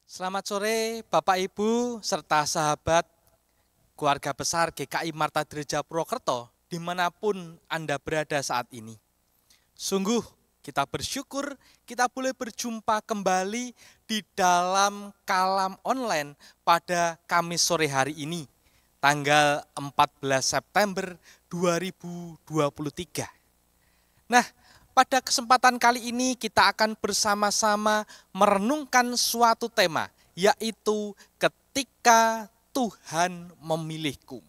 Selamat sore Bapak Ibu serta sahabat keluarga besar GKI Marta Dirja Purwokerto dimanapun Anda berada saat ini. Sungguh kita bersyukur kita boleh berjumpa kembali di dalam kalam online pada Kamis sore hari ini, tanggal 14 September 2023. Nah, pada kesempatan kali ini kita akan bersama-sama merenungkan suatu tema, yaitu ketika Tuhan memilihku.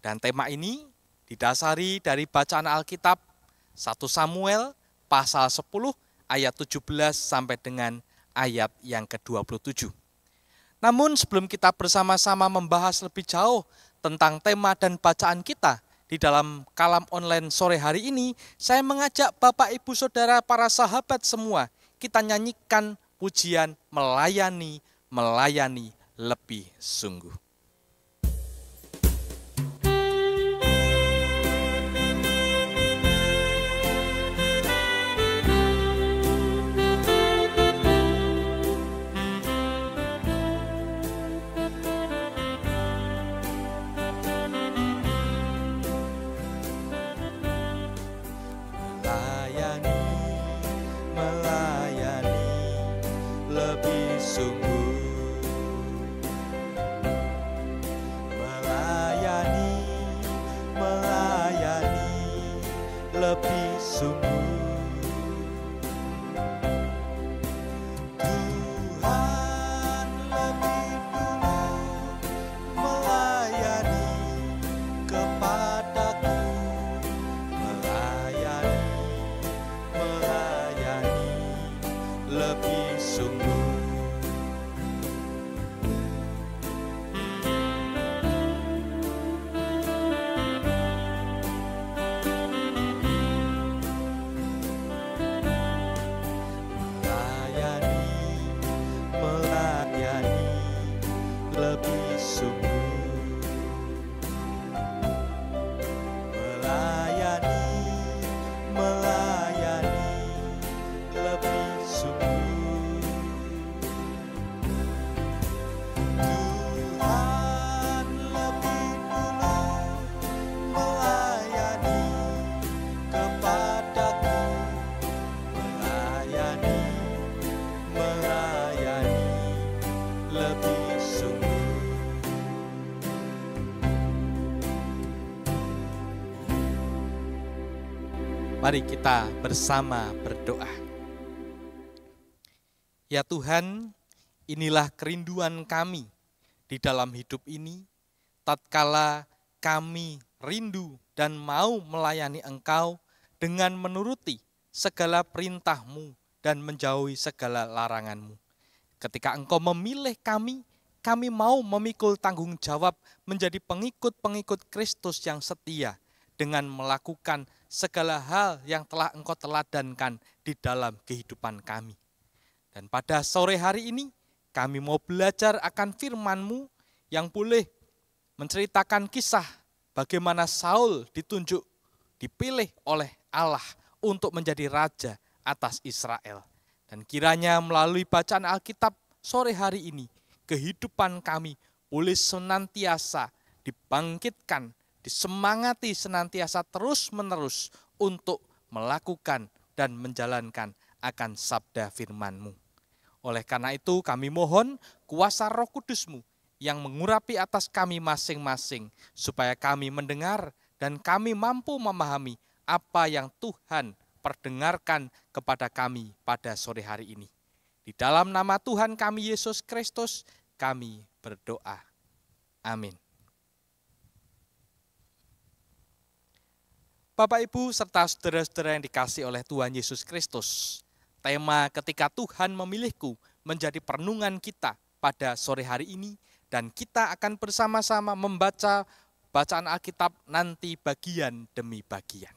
Dan tema ini didasari dari bacaan Alkitab 1 Samuel pasal 10 ayat 17 sampai dengan ayat yang ke-27. Namun sebelum kita bersama-sama membahas lebih jauh tentang tema dan bacaan kita, di dalam kalam online sore hari ini, saya mengajak Bapak, Ibu, Saudara, para sahabat semua, kita nyanyikan pujian melayani, melayani lebih sungguh. Mari kita bersama berdoa. Ya Tuhan, inilah kerinduan kami di dalam hidup ini, tatkala kami rindu dan mau melayani Engkau dengan menuruti segala perintah-Mu dan menjauhi segala larangan-Mu. Ketika Engkau memilih kami mau memikul tanggung jawab menjadi pengikut-pengikut Kristus yang setia dengan melakukan segala hal yang telah Engkau teladankan di dalam kehidupan kami. Dan pada sore hari ini, kami mau belajar akan firman-Mu yang boleh menceritakan kisah bagaimana Saul dipilih oleh Allah untuk menjadi raja atas Israel. Dan kiranya melalui bacaan Alkitab sore hari ini, kehidupan kami boleh senantiasa dibangkitkan, disemangati senantiasa terus-menerus untuk melakukan dan menjalankan akan sabda firman-Mu. Oleh karena itu kami mohon kuasa Roh Kudus-Mu yang mengurapi atas kami masing-masing, supaya kami mendengar dan kami mampu memahami apa yang Tuhan perdengarkan kepada kami pada sore hari ini. Di dalam nama Tuhan kami Yesus Kristus, kami berdoa. Amin. Bapak, Ibu, serta saudara-saudara yang dikasihi oleh Tuhan Yesus Kristus, tema ketika Tuhan memilihku menjadi perenungan kita pada sore hari ini, dan kita akan bersama-sama membaca bacaan Alkitab nanti bagian demi bagian.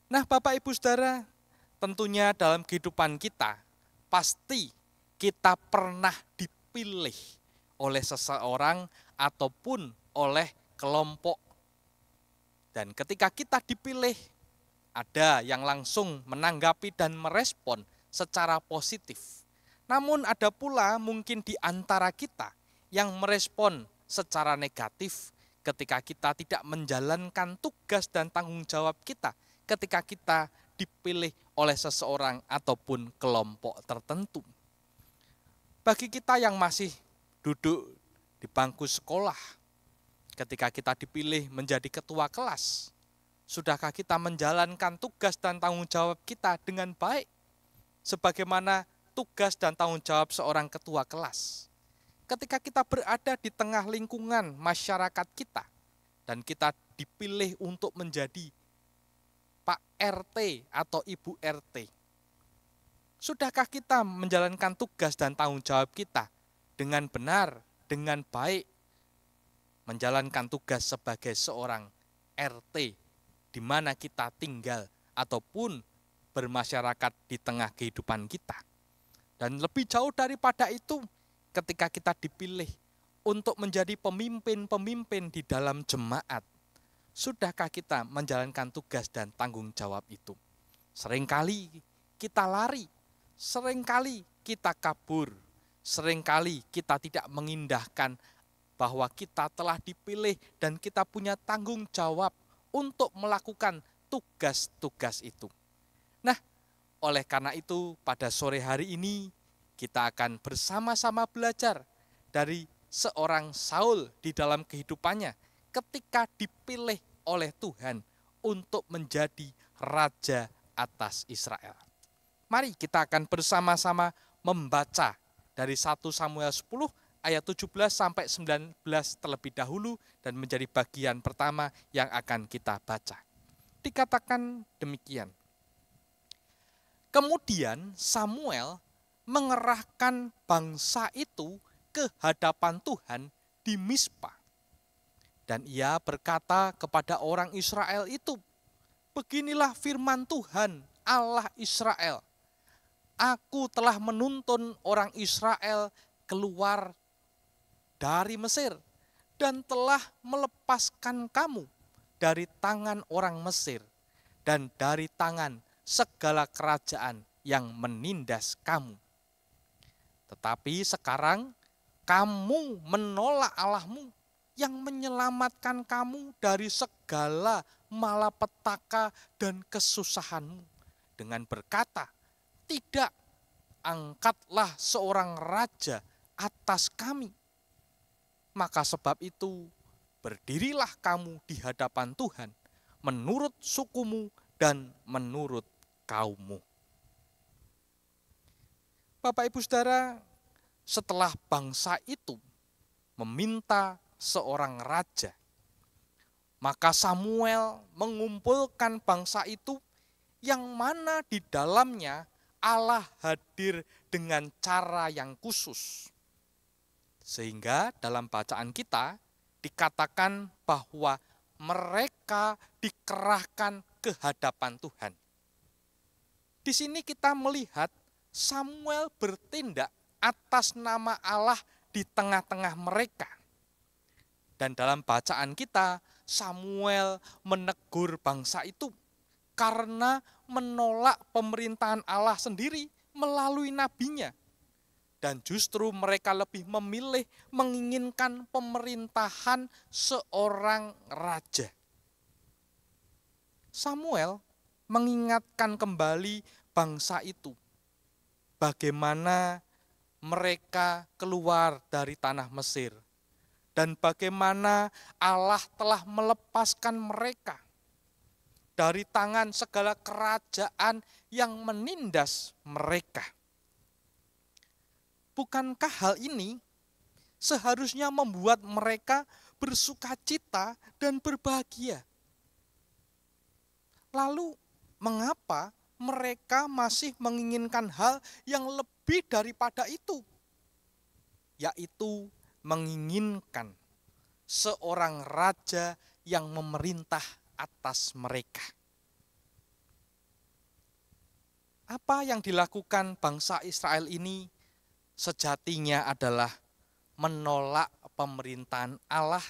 Nah, Bapak, Ibu, saudara, tentunya dalam kehidupan kita, pasti kita pernah dipilih oleh seseorang ataupun oleh kelompok. Dan ketika kita dipilih, ada yang langsung menanggapi dan merespon secara positif. Namun ada pula mungkin di antara kita yang merespon secara negatif ketika kita tidak menjalankan tugas dan tanggung jawab kita, ketika kita dipilih oleh seseorang ataupun kelompok tertentu. Bagi kita yang masih duduk di bangku sekolah, ketika kita dipilih menjadi ketua kelas, sudahkah kita menjalankan tugas dan tanggung jawab kita dengan baik? Sebagaimana tugas dan tanggung jawab seorang ketua kelas. Ketika kita berada di tengah lingkungan masyarakat kita, dan kita dipilih untuk menjadi Pak RT atau Ibu RT, sudahkah kita menjalankan tugas dan tanggung jawab kita dengan benar, dengan baik, menjalankan tugas sebagai seorang RT di mana kita tinggal ataupun bermasyarakat di tengah kehidupan kita. Dan lebih jauh daripada itu, ketika kita dipilih untuk menjadi pemimpin-pemimpin di dalam jemaat, sudahkah kita menjalankan tugas dan tanggung jawab itu? Seringkali kita lari, seringkali kita kabur, seringkali kita tidak mengindahkan bahwa kita telah dipilih dan kita punya tanggung jawab untuk melakukan tugas-tugas itu. Nah, oleh karena itu pada sore hari ini kita akan bersama-sama belajar dari seorang Saul di dalam kehidupannya ketika dipilih oleh Tuhan untuk menjadi raja atas Israel. Mari kita akan bersama-sama membaca dari 1 Samuel 10 ayat 17 sampai 19 terlebih dahulu dan menjadi bagian pertama yang akan kita baca. Dikatakan demikian. Kemudian Samuel mengerahkan bangsa itu ke hadapan Tuhan di Mizpa. Dan ia berkata kepada orang Israel itu, "Beginilah firman Tuhan Allah Israel. Aku telah menuntun orang Israel keluar dari Mesir dan telah melepaskan kamu dari tangan orang Mesir dan dari tangan segala kerajaan yang menindas kamu. Tetapi sekarang kamu menolak Allahmu yang menyelamatkan kamu dari segala malapetaka dan kesusahanmu dengan berkata, 'Tidak, angkatlah seorang raja atas kami.' Maka sebab itu berdirilah kamu di hadapan Tuhan menurut sukumu dan menurut kaummu." Bapak Ibu Saudara, setelah bangsa itu meminta seorang raja, maka Samuel mengumpulkan bangsa itu yang mana di dalamnya Allah hadir dengan cara yang khusus. Sehingga dalam bacaan kita dikatakan bahwa mereka dikerahkan ke hadapan Tuhan. Di sini kita melihat Samuel bertindak atas nama Allah di tengah-tengah mereka. Dan dalam bacaan kita, Samuel menegur bangsa itu karena menolak pemerintahan Allah sendiri melalui nabinya. Dan justru mereka lebih memilih menginginkan pemerintahan seorang raja. Samuel mengingatkan kembali bangsa itu bagaimana mereka keluar dari tanah Mesir dan bagaimana Allah telah melepaskan mereka dari tangan segala kerajaan yang menindas mereka. Bukankah hal ini seharusnya membuat mereka bersukacita dan berbahagia? Lalu mengapa mereka masih menginginkan hal yang lebih daripada itu? Yaitu menginginkan seorang raja yang memerintah atas mereka. Apa yang dilakukan bangsa Israel ini sejatinya adalah menolak pemerintahan Allah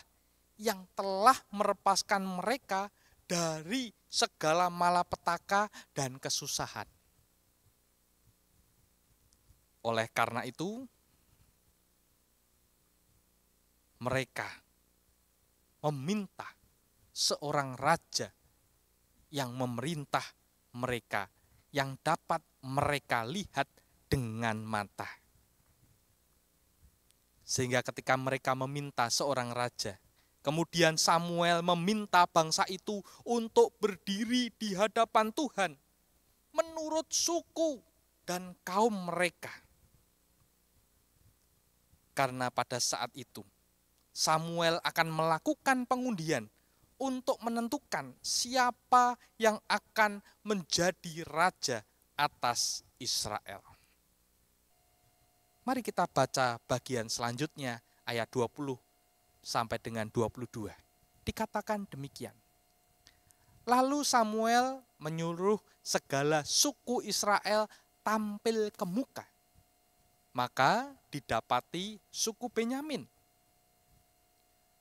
yang telah melepaskan mereka dari segala malapetaka dan kesusahan. Oleh karena itu, mereka meminta seorang raja yang memerintah mereka, yang dapat mereka lihat dengan mata. Sehingga ketika mereka meminta seorang raja, kemudian Samuel meminta bangsa itu untuk berdiri di hadapan Tuhan menurut suku dan kaum mereka. Karena pada saat itu Samuel akan melakukan pengundian untuk menentukan siapa yang akan menjadi raja atas Israel. Mari kita baca bagian selanjutnya ayat 20 sampai dengan 22. Dikatakan demikian. Lalu Samuel menyuruh segala suku Israel tampil ke muka. Maka didapati suku Benyamin.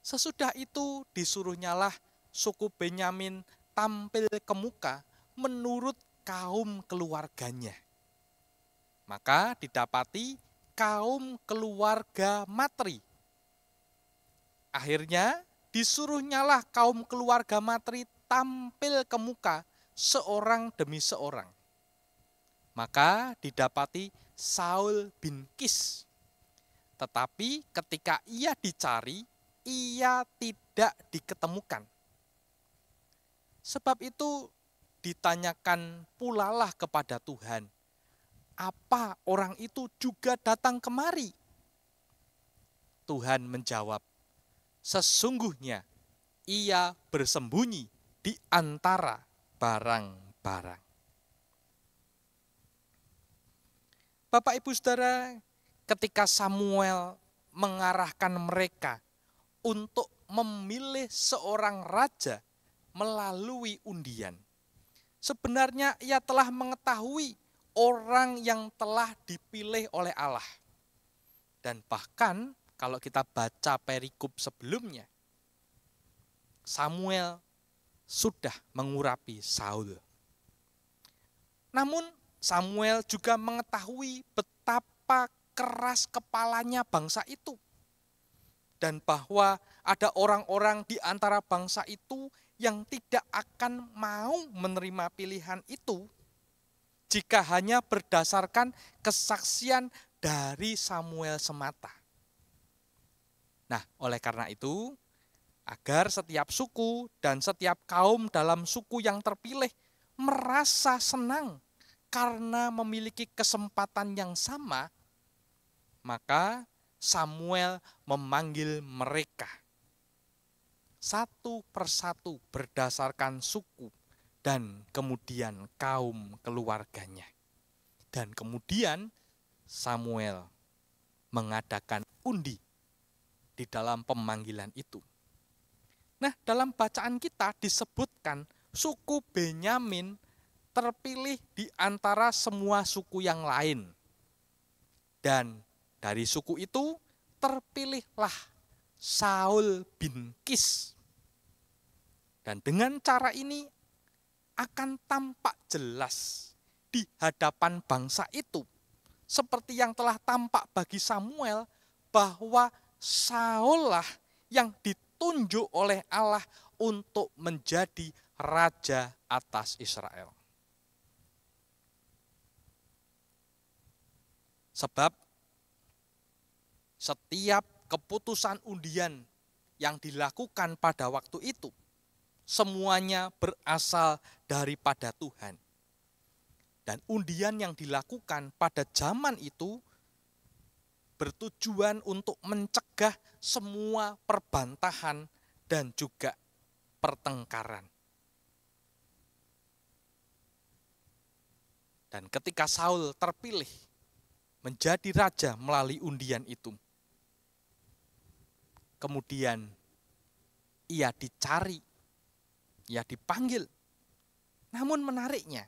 Sesudah itu disuruhnyalah suku Benyamin tampil ke muka menurut kaum keluarganya. Maka didapati kaum keluarga Matri. Akhirnya disuruhnyalah kaum keluarga Matri tampil ke muka seorang demi seorang. Maka didapati Saul bin Kis. Tetapi ketika ia dicari, ia tidak diketemukan. Sebab itu ditanyakan pulalah kepada Tuhan, apa orang itu juga datang kemari? Tuhan menjawab, sesungguhnya ia bersembunyi di antara barang-barang. Bapak Ibu Saudara, ketika Samuel mengarahkan mereka untuk memilih seorang raja melalui undian, sebenarnya ia telah mengetahui orang yang telah dipilih oleh Allah. Dan bahkan kalau kita baca perikop sebelumnya, Samuel sudah mengurapi Saul. Namun Samuel juga mengetahui betapa keras kepalanya bangsa itu. Dan bahwa ada orang-orang di antara bangsa itu yang tidak akan mau menerima pilihan itu jika hanya berdasarkan kesaksian dari Samuel semata. Nah, oleh karena itu, agar setiap suku dan setiap kaum dalam suku yang terpilih merasa senang karena memiliki kesempatan yang sama, maka Samuel memanggil mereka satu persatu berdasarkan suku dan kemudian kaum keluarganya. Dan kemudian Samuel mengadakan undi di dalam pemanggilan itu. Nah, dalam bacaan kita disebutkan suku Benyamin terpilih di antara semua suku yang lain. Dan dari suku itu terpilihlah Saul bin Kis. Dan dengan cara ini akan tampak jelas di hadapan bangsa itu, seperti yang telah tampak bagi Samuel, bahwa Saul lah yang ditunjuk oleh Allah untuk menjadi raja atas Israel. Sebab setiap keputusan undian yang dilakukan pada waktu itu, semuanya berasal daripada Tuhan. Dan undian yang dilakukan pada zaman itu bertujuan untuk mencegah semua perbantahan dan juga pertengkaran. Dan ketika Saul terpilih menjadi raja melalui undian itu, kemudian ia dicari, ia dipanggil. Namun menariknya,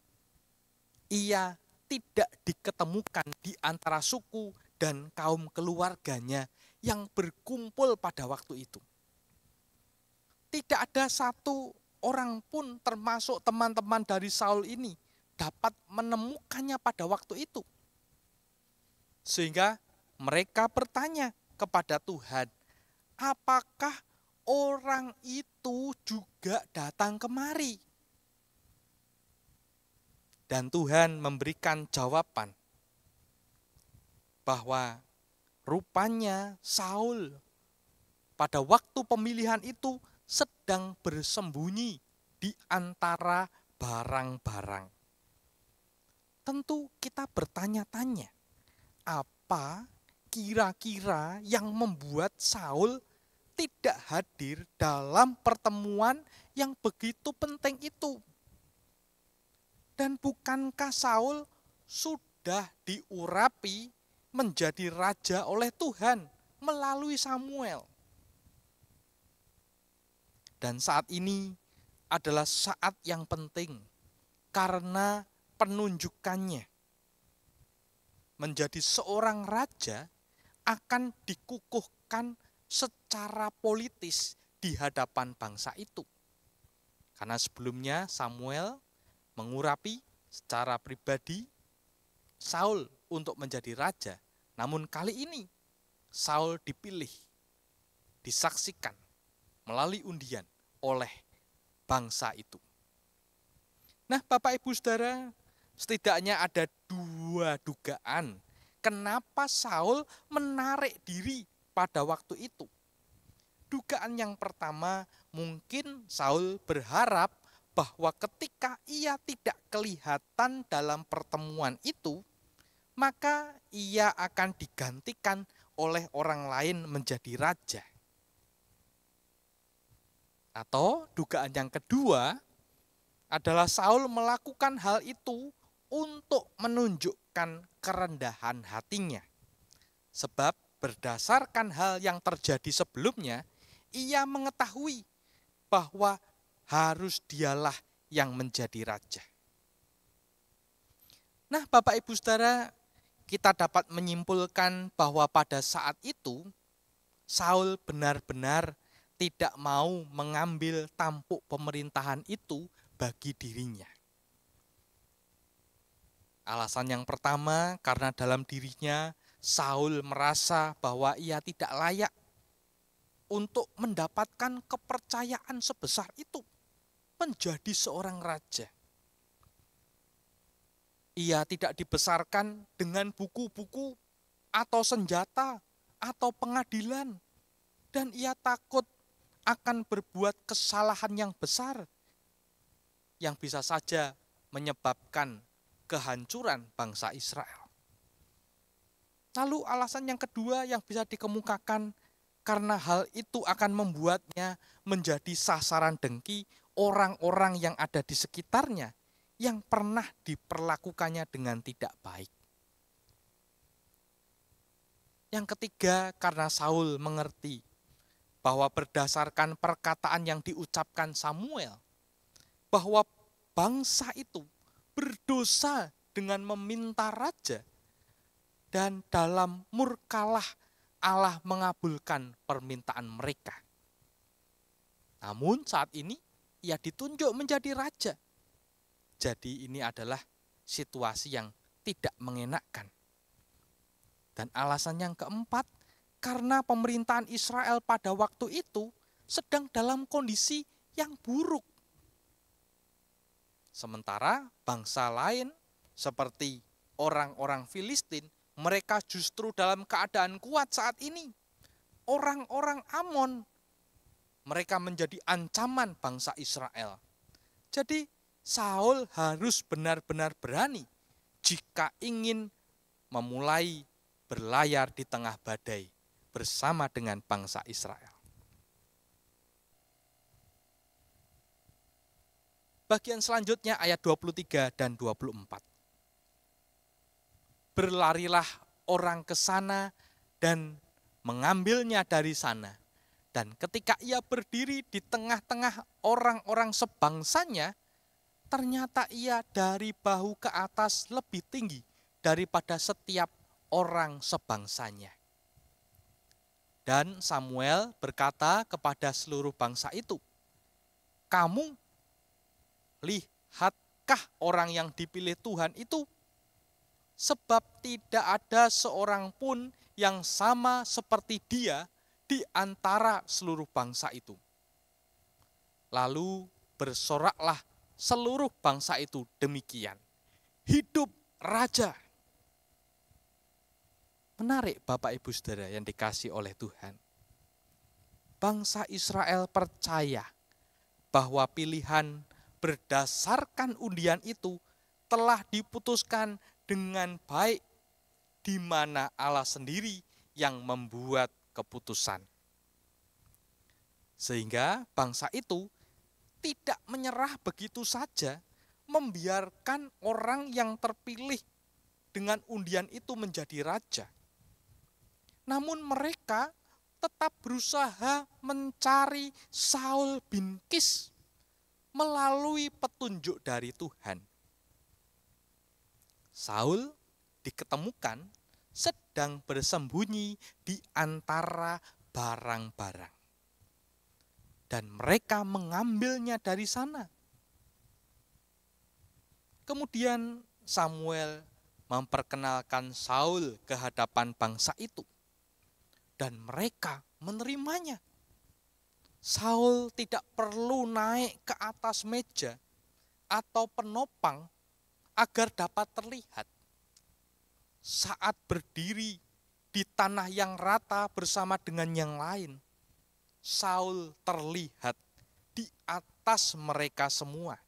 ia tidak diketemukan di antara suku dan kaum keluarganya yang berkumpul pada waktu itu. Tidak ada satu orang pun termasuk teman-teman dari Saul ini dapat menemukannya pada waktu itu. Sehingga mereka bertanya kepada Tuhan, apakah orang itu juga datang kemari? Dan Tuhan memberikan jawaban bahwa rupanya Saul pada waktu pemilihan itu sedang bersembunyi di antara barang-barang. Tentu kita bertanya-tanya, apa kira-kira yang membuat Saul tidak hadir dalam pertemuan yang begitu penting itu? Dan bukankah Saul sudah diurapi menjadi raja oleh Tuhan melalui Samuel? Dan saat ini adalah saat yang penting karena penunjukannya menjadi seorang raja akan dikukuhkan secara politis di hadapan bangsa itu. Karena sebelumnya Samuel mengurapi secara pribadi Saul untuk menjadi raja. Namun kali ini Saul dipilih, disaksikan melalui undian oleh bangsa itu. Nah, Bapak Ibu Saudara, setidaknya ada 2 dugaan kenapa Saul menarik diri pada waktu itu. Dugaan yang pertama, mungkin Saul berharap bahwa ketika ia tidak kelihatan dalam pertemuan itu, maka ia akan digantikan oleh orang lain menjadi raja. Atau dugaan yang kedua adalah Saul melakukan hal itu untuk menunjukkan kerendahan hatinya. Sebab berdasarkan hal yang terjadi sebelumnya, ia mengetahui bahwa harus dialah yang menjadi raja. Nah, Bapak Ibu Saudara, kita dapat menyimpulkan bahwa pada saat itu Saul benar-benar tidak mau mengambil tampuk pemerintahan itu bagi dirinya. Alasan yang pertama, karena dalam dirinya Saul merasa bahwa ia tidak layak untuk mendapatkan kepercayaan sebesar itu, menjadi seorang raja. Ia tidak dibesarkan dengan buku-buku atau senjata atau pengadilan, dan ia takut akan berbuat kesalahan yang besar yang bisa saja menyebabkan kehancuran bangsa Israel. Lalu alasan yang kedua yang bisa dikemukakan, karena hal itu akan membuatnya menjadi sasaran dengki orang-orang yang ada di sekitarnya yang pernah diperlakukannya dengan tidak baik. Yang ketiga, karena Saul mengerti bahwa berdasarkan perkataan yang diucapkan Samuel, bahwa bangsa itu berdosa dengan meminta raja, dan dalam murkalah Allah mengabulkan permintaan mereka. Namun saat ini ia ditunjuk menjadi raja. Jadi ini adalah situasi yang tidak mengenakkan. Dan alasan yang keempat, karena pemerintahan Israel pada waktu itu sedang dalam kondisi yang buruk. Sementara bangsa lain seperti orang-orang Filistin, mereka justru dalam keadaan kuat saat ini. Orang-orang Amon, mereka menjadi ancaman bangsa Israel. Jadi Saul harus benar-benar berani jika ingin memulai berlayar di tengah badai bersama dengan bangsa Israel. Bagian selanjutnya ayat 23 dan 24. Berlarilah orang ke sana dan mengambilnya dari sana. Dan ketika ia berdiri di tengah-tengah orang-orang sebangsanya, ternyata ia dari bahu ke atas lebih tinggi daripada setiap orang sebangsanya. Dan Samuel berkata kepada seluruh bangsa itu, kamu lihatkah orang yang dipilih Tuhan itu? sebab tidak ada seorang pun yang sama seperti dia di antara seluruh bangsa itu. Lalu bersoraklah seluruh bangsa itu demikian, hidup raja. Menarik Bapak Ibu Saudara yang dikasih oleh Tuhan. Bangsa Israel percaya bahwa pilihan berdasarkan undian itu telah diputuskan dengan baik, di mana Allah sendiri yang membuat keputusan. Sehingga bangsa itu tidak menyerah begitu saja, membiarkan orang yang terpilih dengan undian itu menjadi raja. Namun mereka tetap berusaha mencari Saul bin Kis melalui petunjuk dari Tuhan. Saul diketemukan sedang bersembunyi di antara barang-barang. Dan mereka mengambilnya dari sana. Kemudian Samuel memperkenalkan Saul ke hadapan bangsa itu. Dan mereka menerimanya. Saul tidak perlu naik ke atas meja atau penopang agar dapat terlihat. Saat berdiri di tanah yang rata bersama dengan yang lain, Saul terlihat di atas mereka semua.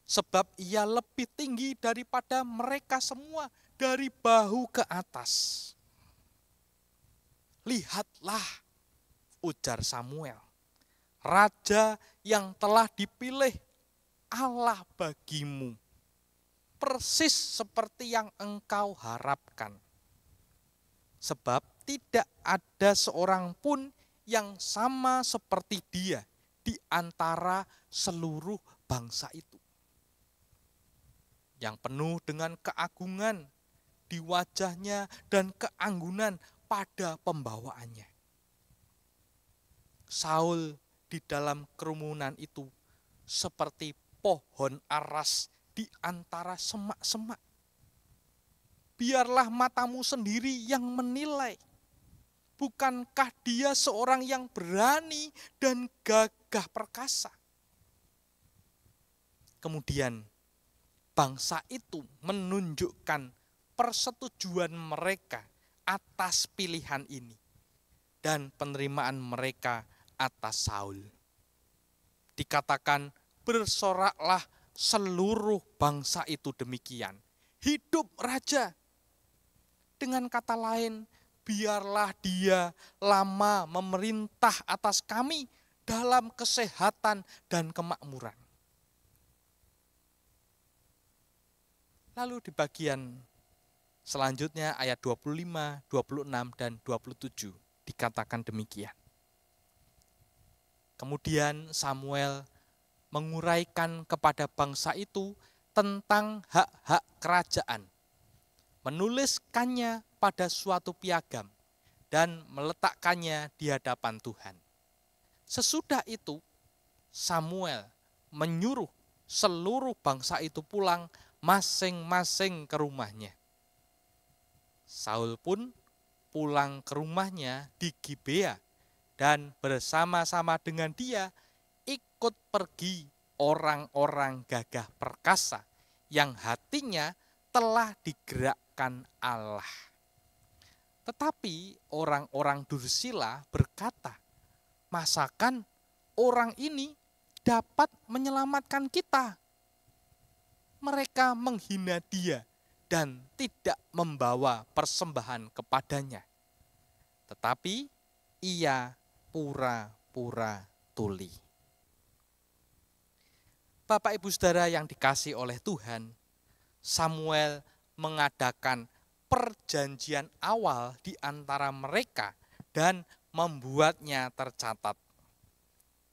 Sebab ia lebih tinggi daripada mereka semua dari bahu ke atas. Lihatlah, ujar Samuel, raja yang telah dipilih Allah bagimu, persis seperti yang engkau harapkan. Sebab tidak ada seorang pun yang sama seperti dia di antara seluruh bangsa itu. Yang penuh dengan keagungan di wajahnya dan keanggunan pada pembawaannya. Saul di dalam kerumunan itu seperti pohon aras di antara semak-semak. Biarlah matamu sendiri yang menilai. Bukankah dia seorang yang berani dan gagah perkasa? Kemudian bangsa itu menunjukkan persetujuan mereka atas pilihan ini dan penerimaan mereka atas Saul. Dikatakan bersoraklah seluruh bangsa itu demikian, hidup raja. Dengan kata lain, biarlah dia lama memerintah atas kami dalam kesehatan dan kemakmuran. Lalu di bagian selanjutnya ayat 25, 26, dan 27 dikatakan demikian. Kemudian Samuel menguraikan kepada bangsa itu tentang hak-hak kerajaan, menuliskannya pada suatu piagam, dan meletakkannya di hadapan Tuhan. Sesudah itu, Samuel menyuruh seluruh bangsa itu pulang masing-masing ke rumahnya. Saul pun pulang ke rumahnya di Gibea, dan bersama-sama dengan dia ikut pergi orang-orang gagah perkasa yang hatinya telah digerakkan Allah. Tetapi orang-orang dursila berkata, masakan orang ini dapat menyelamatkan kita? Mereka menghina dia dan tidak membawa persembahan kepadanya. Tetapi ia pura-pura tuli. Bapak Ibu Saudara yang dikasihi oleh Tuhan, Samuel mengadakan perjanjian awal di antara mereka dan membuatnya tercatat.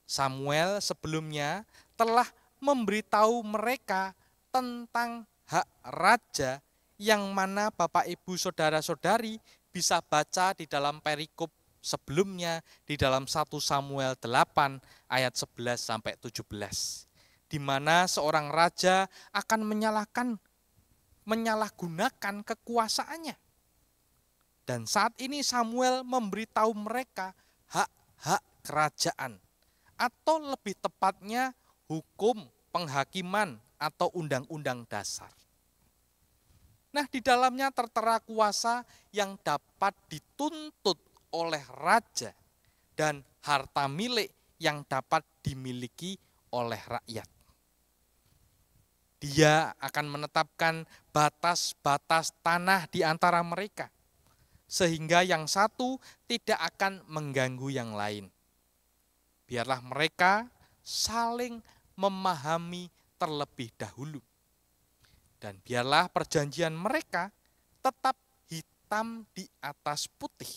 Samuel sebelumnya telah memberitahu mereka tentang hak raja yang mana Bapak Ibu Saudara-saudari bisa baca di dalam perikop sebelumnya di dalam 1 Samuel 8 ayat 11 sampai 17. Di mana seorang raja akan menyalahgunakan kekuasaannya. Dan saat ini Samuel memberitahu mereka hak-hak kerajaan, atau lebih tepatnya hukum penghakiman atau undang-undang dasar. Nah, di dalamnya tertera kuasa yang dapat dituntut oleh raja dan harta milik yang dapat dimiliki oleh rakyat. Dia akan menetapkan batas-batas tanah di antara mereka, sehingga yang satu tidak akan mengganggu yang lain. Biarlah mereka saling memahami terlebih dahulu. Dan biarlah perjanjian mereka tetap hitam di atas putih,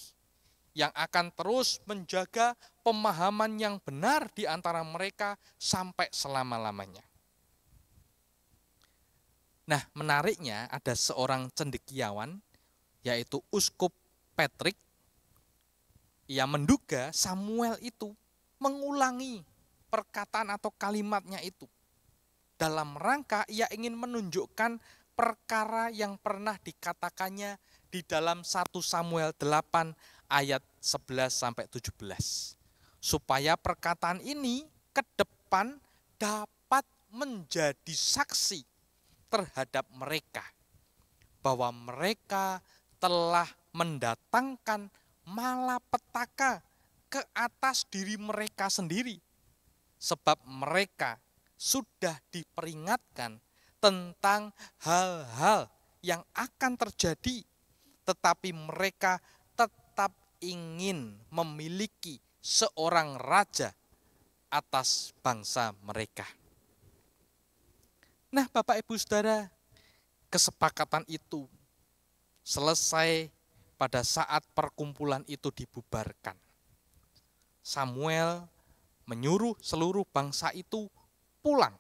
yang akan terus menjaga pemahaman yang benar di antara mereka sampai selama-lamanya. Nah, menariknya ada seorang cendekiawan, yaitu Uskup Patrick. Ia menduga Samuel itu mengulangi perkataan atau kalimatnya itu dalam rangka ia ingin menunjukkan perkara yang pernah dikatakannya di dalam 1 Samuel 8 ayat 11-17. Supaya perkataan ini ke depan dapat menjadi saksi terhadap mereka, bahwa mereka telah mendatangkan malapetaka ke atas diri mereka sendiri, sebab mereka sudah diperingatkan tentang hal-hal yang akan terjadi, tetapi mereka tetap ingin memiliki seorang raja atas bangsa mereka. Nah, Bapak Ibu Saudara, kesepakatan itu selesai pada saat perkumpulan itu dibubarkan. Samuel menyuruh seluruh bangsa itu pulang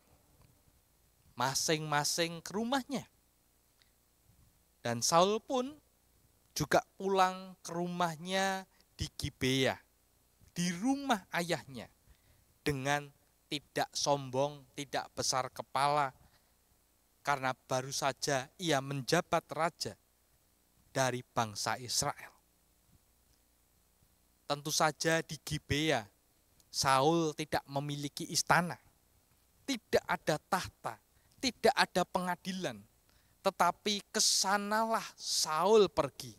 masing-masing ke rumahnya. Dan Saul pun juga pulang ke rumahnya di Gibea, di rumah ayahnya, dengan tidak sombong, tidak besar kepala, karena baru saja ia menjabat raja dari bangsa Israel. Tentu saja di Gibea, Saul tidak memiliki istana, tidak ada tahta, tidak ada pengadilan, tetapi kesanalah Saul pergi.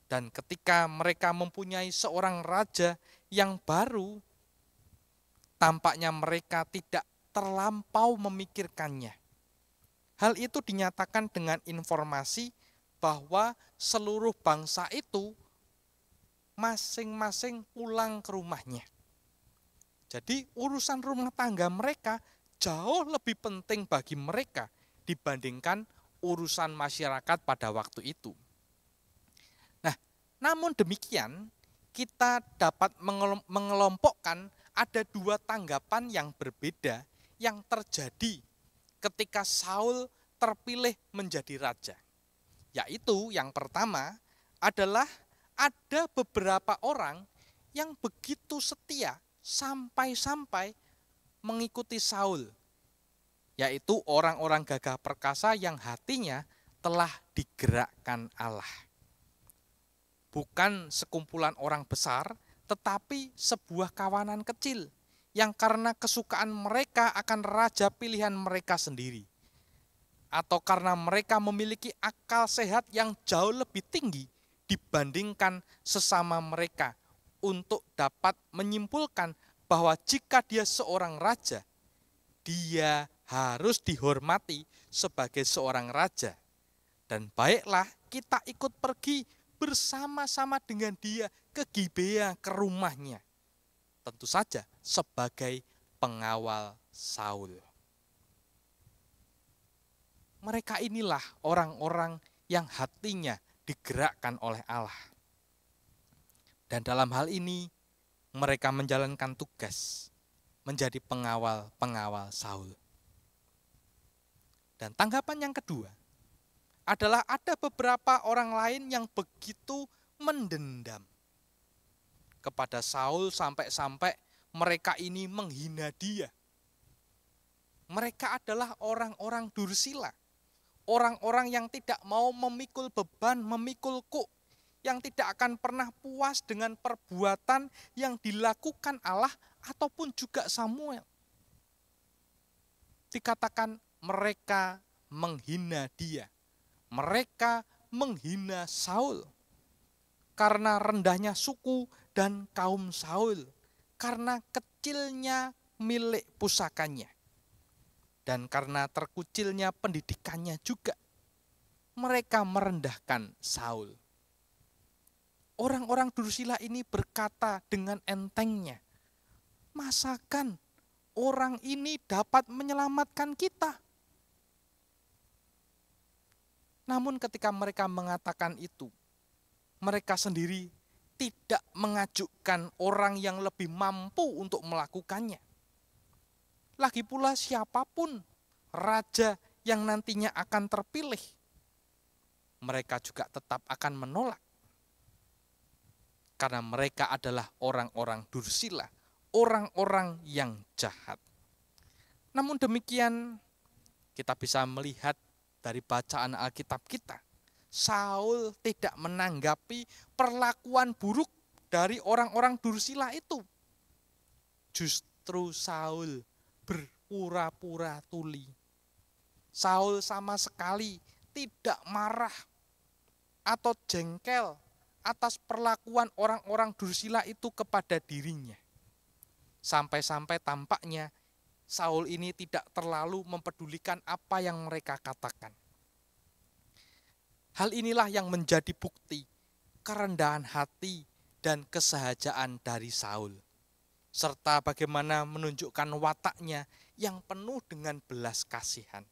Dan ketika mereka mempunyai seorang raja yang baru, tampaknya mereka tidak terlampau memikirkannya. Hal itu dinyatakan dengan informasi bahwa seluruh bangsa itu masing-masing pulang ke rumahnya. Jadi urusan rumah tangga mereka jauh lebih penting bagi mereka dibandingkan urusan masyarakat pada waktu itu. Nah, namun demikian kita dapat mengelompokkan ada dua tanggapan yang berbeda yang terjadi ketika Saul terpilih menjadi raja. Yaitu yang pertama adalah ada beberapa orang yang begitu setia sampai-sampai mengikuti Saul, yaitu orang-orang gagah perkasa yang hatinya telah digerakkan Allah. Bukan sekumpulan orang besar, tetapi sebuah kawanan kecil yang karena kesukaan mereka akan raja pilihan mereka sendiri, atau karena mereka memiliki akal sehat yang jauh lebih tinggi dibandingkan sesama mereka, untuk dapat menyimpulkan bahwa jika dia seorang raja, dia harus dihormati sebagai seorang raja. Dan baiklah kita ikut pergi bersama-sama dengan dia ke Gibea, ke rumahnya. Tentu saja sebagai pengawal Saul. Mereka inilah orang-orang yang hatinya digerakkan oleh Allah. Dan dalam hal ini mereka menjalankan tugas menjadi pengawal-pengawal Saul. Dan tanggapan yang kedua adalah ada beberapa orang lain yang begitu mendendam kepada Saul sampai-sampai mereka ini menghina dia. Mereka adalah orang-orang dursila, orang-orang yang tidak mau memikul beban, memikul kuk, yang tidak akan pernah puas dengan perbuatan yang dilakukan Allah ataupun juga Samuel. Dikatakan mereka menghina dia, mereka menghina Saul karena rendahnya suku dan kaum Saul, karena kecilnya milik pusakanya, dan karena terkucilnya pendidikannya juga. Mereka merendahkan Saul. Orang-orang Dursila ini berkata dengan entengnya, masakan orang ini dapat menyelamatkan kita? Namun ketika mereka mengatakan itu, mereka sendiri tidak mengajukan orang yang lebih mampu untuk melakukannya. Lagi pula siapapun raja yang nantinya akan terpilih, mereka juga tetap akan menolak. Karena mereka adalah orang-orang Dursila, orang-orang yang jahat. Namun demikian, kita bisa melihat dari bacaan Alkitab kita, Saul tidak menanggapi perlakuan buruk dari orang-orang Dursila itu. Justru Saul berpura-pura tuli. Saul sama sekali tidak marah atau jengkel atas perlakuan orang-orang Dursila itu kepada dirinya. Sampai-sampai tampaknya Saul ini tidak terlalu mempedulikan apa yang mereka katakan. Hal inilah yang menjadi bukti kerendahan hati dan kesahajaan dari Saul, serta bagaimana menunjukkan wataknya yang penuh dengan belas kasihan.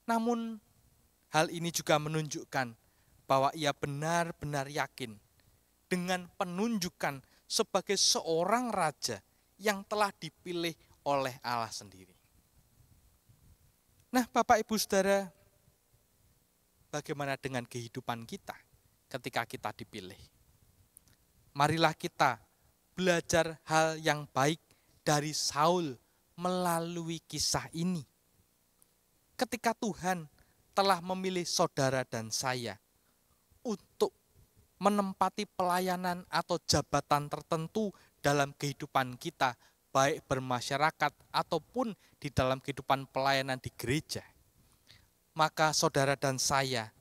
Namun hal ini juga menunjukkan bahwa ia benar-benar yakin dengan penunjukan sebagai seorang raja yang telah dipilih oleh Allah sendiri. Nah, Bapak Ibu Saudara, bagaimana dengan kehidupan kita ketika kita dipilih? Marilah kita belajar hal yang baik dari Saul melalui kisah ini. Ketika Tuhan telah memilih saudara dan saya untuk menempati pelayanan atau jabatan tertentu dalam kehidupan kita, baik bermasyarakat ataupun di dalam kehidupan pelayanan di gereja, maka saudara dan saya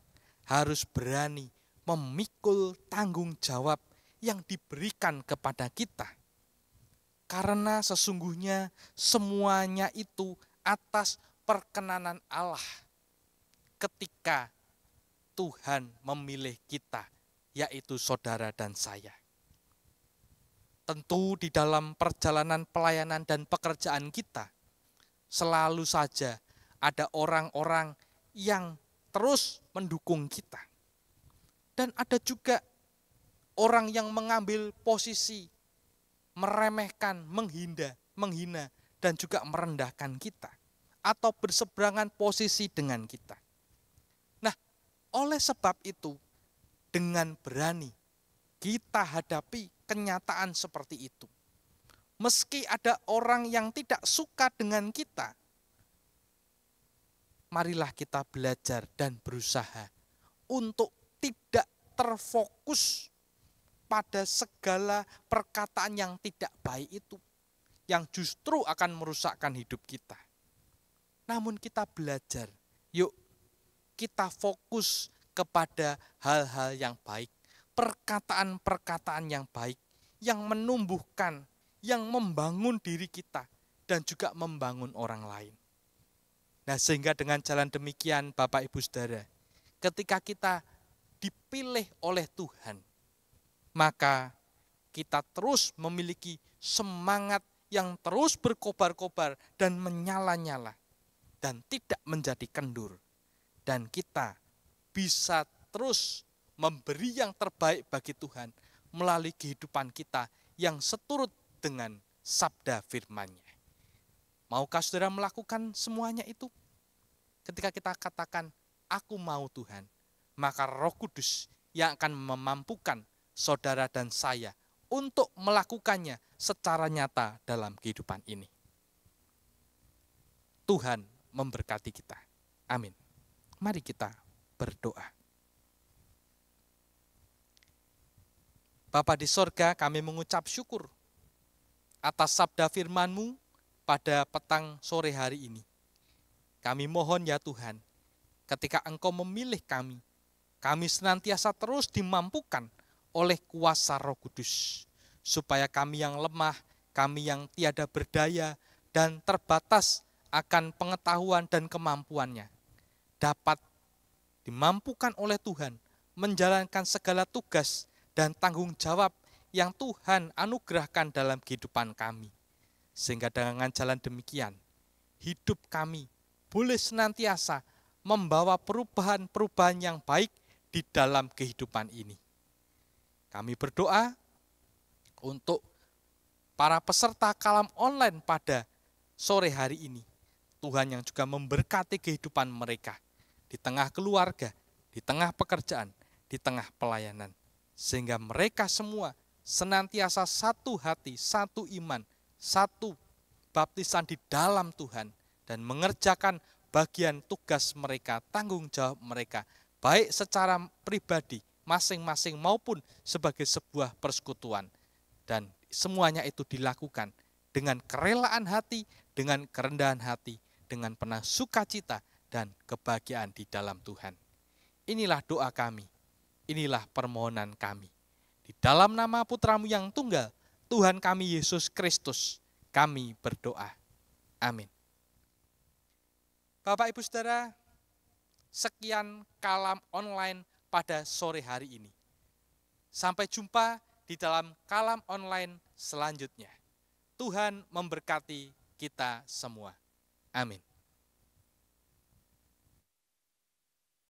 harus berani memikul tanggung jawab yang diberikan kepada kita. Karena sesungguhnya semuanya itu atas perkenanan Allah ketika Tuhan memilih kita, yaitu saudara dan saya. Tentu di dalam perjalanan pelayanan dan pekerjaan kita, selalu saja ada orang-orang yang terus mendukung kita. Dan ada juga orang yang mengambil posisi, meremehkan, menghina, dan juga merendahkan kita. Atau berseberangan posisi dengan kita. Oleh sebab itu, dengan berani kita hadapi kenyataan seperti itu. Meski ada orang yang tidak suka dengan kita, marilah kita belajar dan berusaha untuk tidak terfokus pada segala perkataan yang tidak baik itu, yang justru akan merusakkan hidup kita. Namun kita belajar, yuk kita fokus kepada hal-hal yang baik, perkataan-perkataan yang baik, yang menumbuhkan, yang membangun diri kita, dan juga membangun orang lain. Nah, sehingga dengan jalan demikian, Bapak Ibu Saudara, ketika kita dipilih oleh Tuhan, maka kita terus memiliki semangat yang terus berkobar-kobar dan menyala-nyala, dan tidak menjadi kendur. Dan kita bisa terus memberi yang terbaik bagi Tuhan melalui kehidupan kita yang seturut dengan sabda firman-Nya. Maukah saudara melakukan semuanya itu? Ketika kita katakan, aku mau Tuhan, maka Roh Kudus yang akan memampukan saudara dan saya untuk melakukannya secara nyata dalam kehidupan ini. Tuhan memberkati kita. Amin. Mari kita berdoa. Bapa di sorga, kami mengucap syukur atas sabda firman-Mu pada petang sore hari ini. Kami mohon ya Tuhan, ketika Engkau memilih kami senantiasa terus dimampukan oleh kuasa Roh Kudus, supaya kami yang lemah, kami yang tiada berdaya dan terbatas akan pengetahuan dan kemampuannya, dapat dimampukan oleh Tuhan menjalankan segala tugas dan tanggung jawab yang Tuhan anugerahkan dalam kehidupan kami. Sehingga dengan jalan demikian, hidup kami boleh senantiasa membawa perubahan-perubahan yang baik di dalam kehidupan ini. Kami berdoa untuk para peserta kalam online pada sore hari ini. Tuhan yang juga memberkati kehidupan mereka di tengah keluarga, di tengah pekerjaan, di tengah pelayanan. Sehingga mereka semua senantiasa satu hati, satu iman, satu baptisan di dalam Tuhan, dan mengerjakan bagian tugas mereka, tanggung jawab mereka, baik secara pribadi, masing-masing maupun sebagai sebuah persekutuan. Dan semuanya itu dilakukan dengan kerelaan hati, dengan kerendahan hati, dengan penuh sukacita dan kebahagiaan di dalam Tuhan. Inilah doa kami. Inilah permohonan kami. Di dalam nama Putra-Mu yang tunggal, Tuhan kami Yesus Kristus, kami berdoa. Amin. Bapak Ibu Saudara, sekian kalam online pada sore hari ini. Sampai jumpa di dalam kalam online selanjutnya. Tuhan memberkati kita semua. Amin.